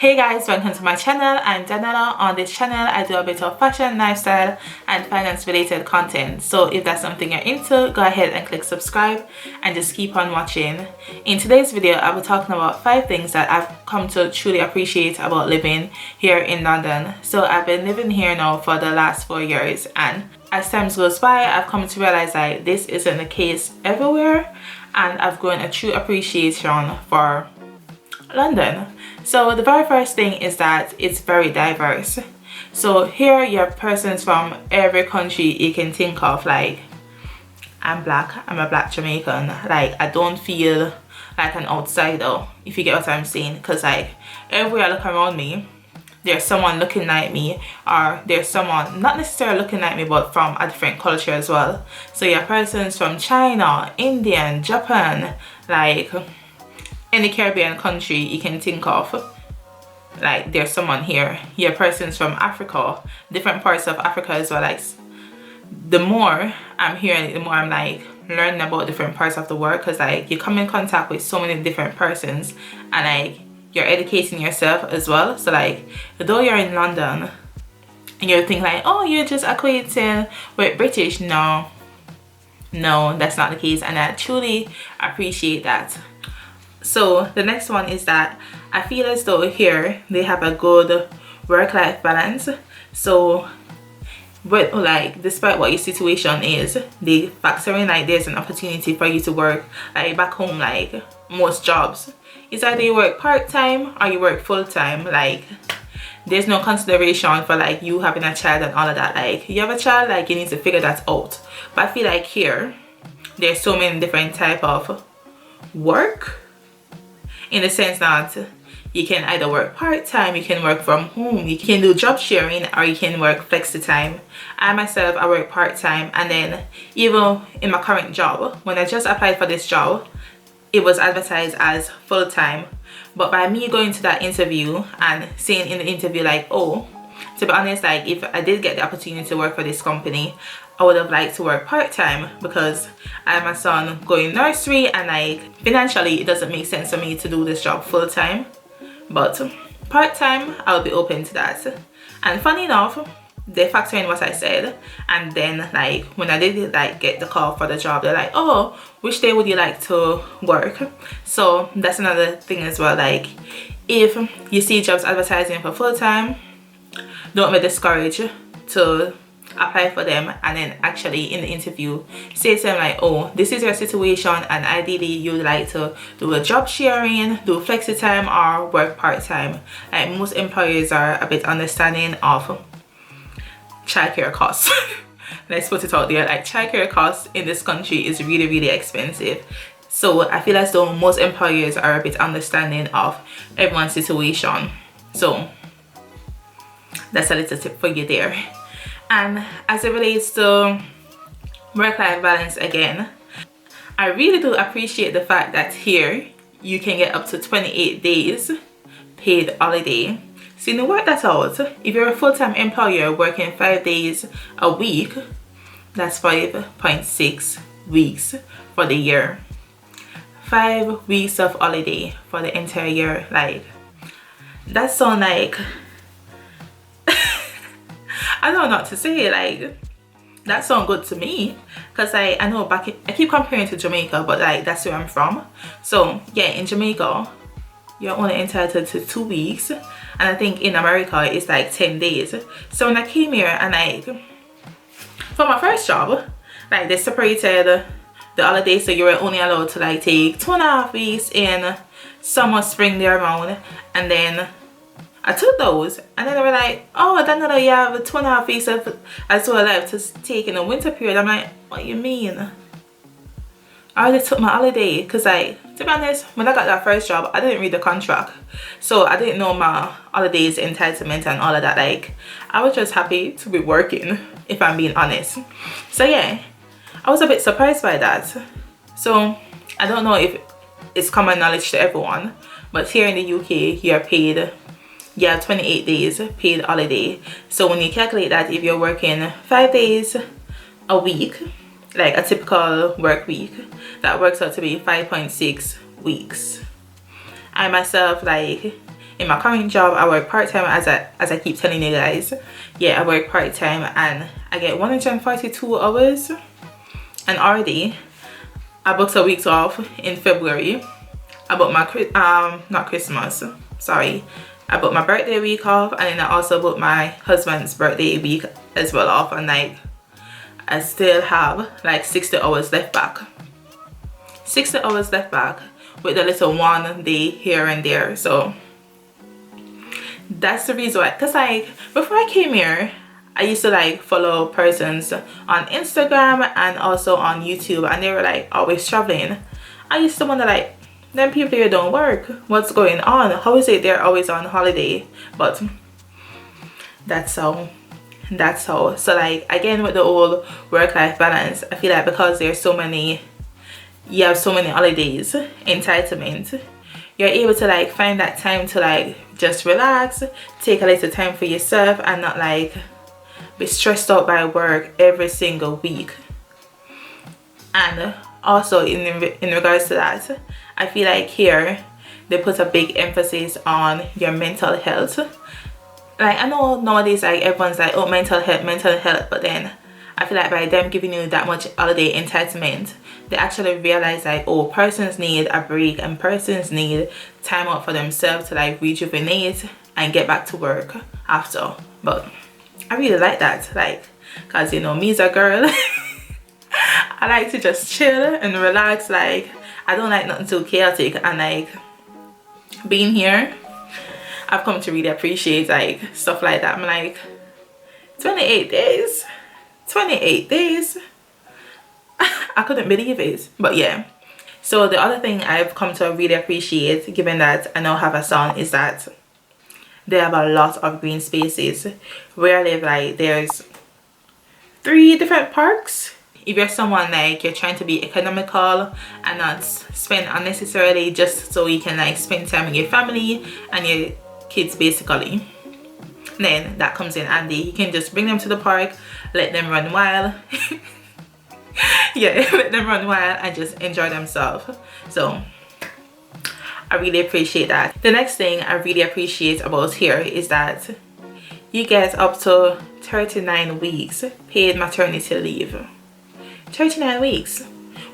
Hey guys, welcome to my channel. I'm Danella. On this channel I do a bit of fashion, lifestyle and finance related content. So if that's something you're into, go ahead and click subscribe and just keep on watching. In today's video I'll be talking about 5 things that I've come to truly appreciate about living here in London. So I've been living here now for the last 4 years, and as time goes by I've come to realize that this isn't the case everywhere, and I've grown a true appreciation for London. So the very first thing is that it's very diverse. So here you have persons from every country you can think of. Like, I'm black, I'm a black Jamaican. Like, I don't feel like an outsider, if you get what I'm saying, because like everywhere I look around me there's someone looking like me, or there's someone not necessarily looking like me but from a different culture as well. So you have persons from China, India, Japan, like any Caribbean country you can think of, like there's someone here. You have persons from Africa, different parts of Africa as well. Like, the more I'm hearing, the more I'm like learning about different parts of the world, because like you come in contact with so many different persons and like you're educating yourself as well. So like, though you're in London and you think like, oh, you're just equating with British, no, that's not the case, and I truly appreciate that. So the next one is that I feel as though here they have a good work-life balance. So with, like, despite what your situation is, they factor in like there's an opportunity for you to work like back home. Like most jobs, it's either you work part-time or you work full-time. Like there's no consideration for like you having a child and all of that. Like you have a child, like you need to figure that out. But I feel like here there's so many different type of work, in the sense that you can either work part-time, you can work from home, you can do job sharing, or you can work flexi time. I myself, I work part-time, and then even in my current job, when I just applied for this job, it was advertised as full-time. But by me going to that interview and saying in the interview like, oh, to be honest, like if I did get the opportunity to work for this company, I would have liked to work part-time because I have my son going nursery, and like financially it doesn't make sense for me to do this job full-time. But part-time, I'll be open to that. And funny enough, they factor in what I said, and then like when I did like get the call for the job, they're like, oh, which day would you like to work? So that's another thing as well. Like if you see jobs advertising for full-time, don't be discouraged to apply for them, and then actually in the interview say to them like, oh, this is your situation and ideally you'd like to do a job sharing, do flexi time, or work part-time. Like most employers are a bit understanding of childcare costs. Let's put it out there, like childcare costs in this country is really expensive. So I feel as though most employers are a bit understanding of everyone's situation. So that's a little tip for you there. And as it relates to work-life balance again, I really do appreciate the fact that here you can get up to 28 days paid holiday. So you know, work that out. If you're a full-time employer working 5 days a week, that's 5.6 weeks for the year. 5 weeks of holiday for the entire year. Like, that sounds like I don't know what to say. Like, that sounds good to me, because I know I keep comparing to Jamaica, but like that's where I'm from. So yeah, in Jamaica you're only entitled to 2 weeks, and I think in America it's like 10 days. So when I came here and like for my first job, like they separated the holidays, so you were only allowed to like take 2.5 weeks in summer, spring there around, and then I took those, and then they were like, oh, I don't know, you have 2.5 weeks as well left to take in the winter period. I'm like, what you mean? I already took my holiday, because like, to be honest, when I got that first job, I didn't read the contract, so I didn't know my holidays entitlement and all of that. Like, I was just happy to be working, if I'm being honest. So yeah, I was a bit surprised by that. So I don't know if it's common knowledge to everyone, but here in the UK you're paid, you have 28 days paid holiday. So when you calculate that, if you're working 5 days a week, like a typical work week, that works out to be 5.6 weeks. I myself, like in my current job, I work part-time, as I keep telling you guys. Yeah, I work part-time and I get 142 hours. And already I booked a week off in February. I booked my not Christmas, sorry, I booked my birthday week off, and then I also booked my husband's birthday week as well off, and like I still have like 60 hours left back. 60 hours left back with a little 1 day here and there. So that's the reason why, because like before I came here, I used to like follow persons on Instagram and also on YouTube, and they were like always traveling. I used to wonder like, them people here don't work, what's going on? How is it they're always on holiday? But that's how. So like again with the whole work-life balance, I feel like because there's so many, you have so many holidays entitlement, you're able to like find that time to like just relax, take a little time for yourself, and not like be stressed out by work every single week. And also in regards to that, I feel like here they put a big emphasis on your mental health. Like I know nowadays like everyone's like, oh, mental health, but then I feel like by them giving you that much holiday entitlement, they actually realize like, oh, persons need a break and persons need time out for themselves to like rejuvenate and get back to work after. But I really like that, like, cause you know, me's a girl. I like to just chill and relax. Like I don't like nothing too chaotic, and like being here, I've come to really appreciate like stuff like that. I'm like 28 days. I couldn't believe it. But yeah, so the other thing I've come to really appreciate, given that I now have a son, is that they have a lot of green spaces. Where I live, like there's 3 different parks. If you're someone like you're trying to be economical and not spend unnecessarily, just so you can like spend time with your family and your kids basically, then that comes in handy. You can just bring them to the park, let them run wild. Yeah, let them run wild and just enjoy themselves. So I really appreciate that. The next thing I really appreciate about here is that you get up to 39 weeks paid maternity leave. 39 weeks.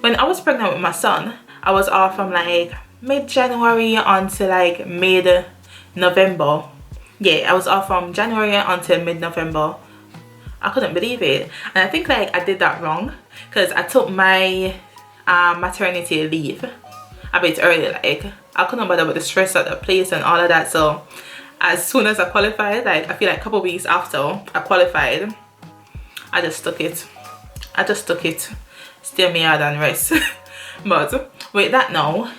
When I was pregnant with my son, I was off from like mid-January until like mid-November. Yeah, I was off from January until mid-November. I couldn't believe it. And I think like I did that wrong, because I took my maternity leave a bit early. Like I couldn't bother with the stress at the place and all of that. So as soon as I qualified, like I feel like a couple weeks after I qualified, I just took it. Stay in my yard and rest. But with that now,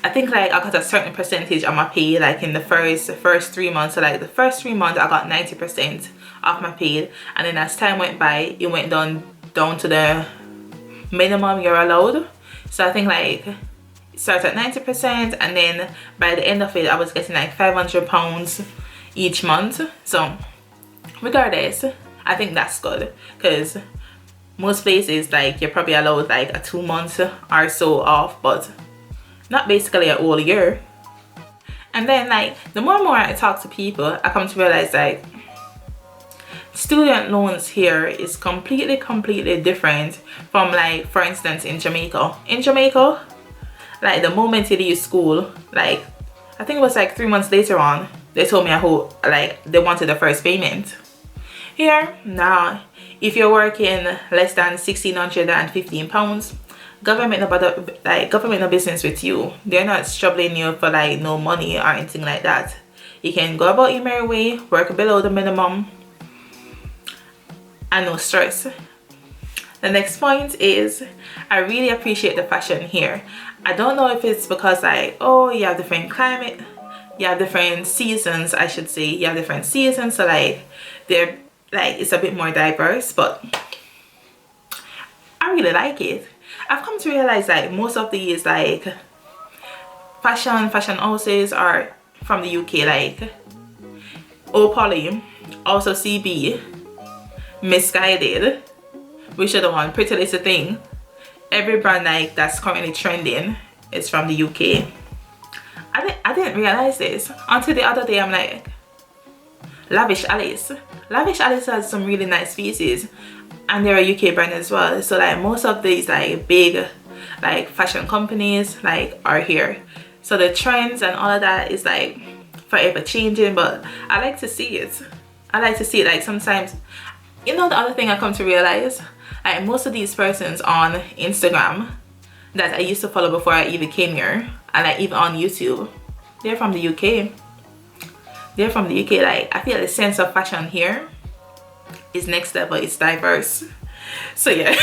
I think like I got a certain percentage of my pay like in the first 3 months. So like the first 3 months I got 90% of my pay, and then as time went by, it went down to the minimum you're allowed. So I think like it started at 90%, and then by the end of it I was getting like £500 each month. So regardless, I think that's good, because most places like you're probably allowed like a 2 months or so off, but not basically a whole year. And then like the more and more I talk to people, I come to realize like student loans here is completely different from like, for instance, in Jamaica. In Jamaica, like the moment you leave school, like I think it was like 3 months later on, they told me like they wanted the first payment. Here now, if you're working less than £1,615, government no business with you. They're not troubling you for like no money or anything like that. You can go about your merry way, work below the minimum, and no stress. The next point is I really appreciate the fashion here. I don't know if it's because like, oh, you have different climate, you have different seasons, I should say. You have different seasons, so like they're like it's a bit more diverse, but I really like it. I've come to realize like most of these like fashion houses are from the UK, like Polly, also CB, Misguided, which are the one, Pretty Little Thing. Every brand like that's currently trending is from the UK. I didn't realize this until the other day. I'm like, Lavish Alice. Lavish Alice has some really nice pieces, and they're a UK brand as well. So like most of these like big like fashion companies like are here. So the trends and all of that is like forever changing, but I like to see it. I like to see it. Like sometimes, you know, the other thing I come to realize, like most of these persons on Instagram that I used to follow before I even came here, and like even on YouTube, they're from the UK. They're from the UK. Like I feel the sense of fashion here is next level. It's diverse. So yeah.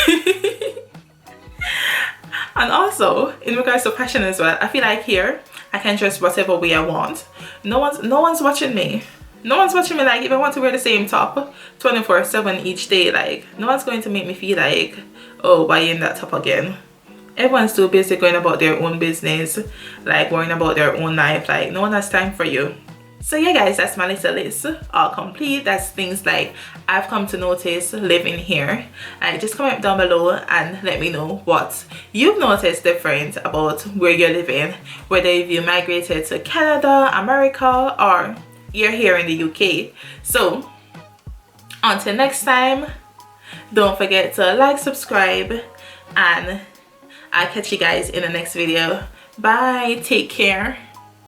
And also in regards to fashion as well, I feel like here I can dress whatever way I want. No one's watching me. No one's watching me. Like if I want to wear the same top 24/7 each day, like no one's going to make me feel like, oh, why you in that top again? Everyone's too busy going about their own business, like worrying about their own life. Like no one has time for you. So yeah guys, that's my little list all complete. That's things like I've come to notice living here. Just comment down below and let me know what you've noticed different about where you're living, whether you migrated to Canada, America, or you're here in the UK. So until next time, don't forget to like, subscribe, and I'll catch you guys in the next video. Bye, take care.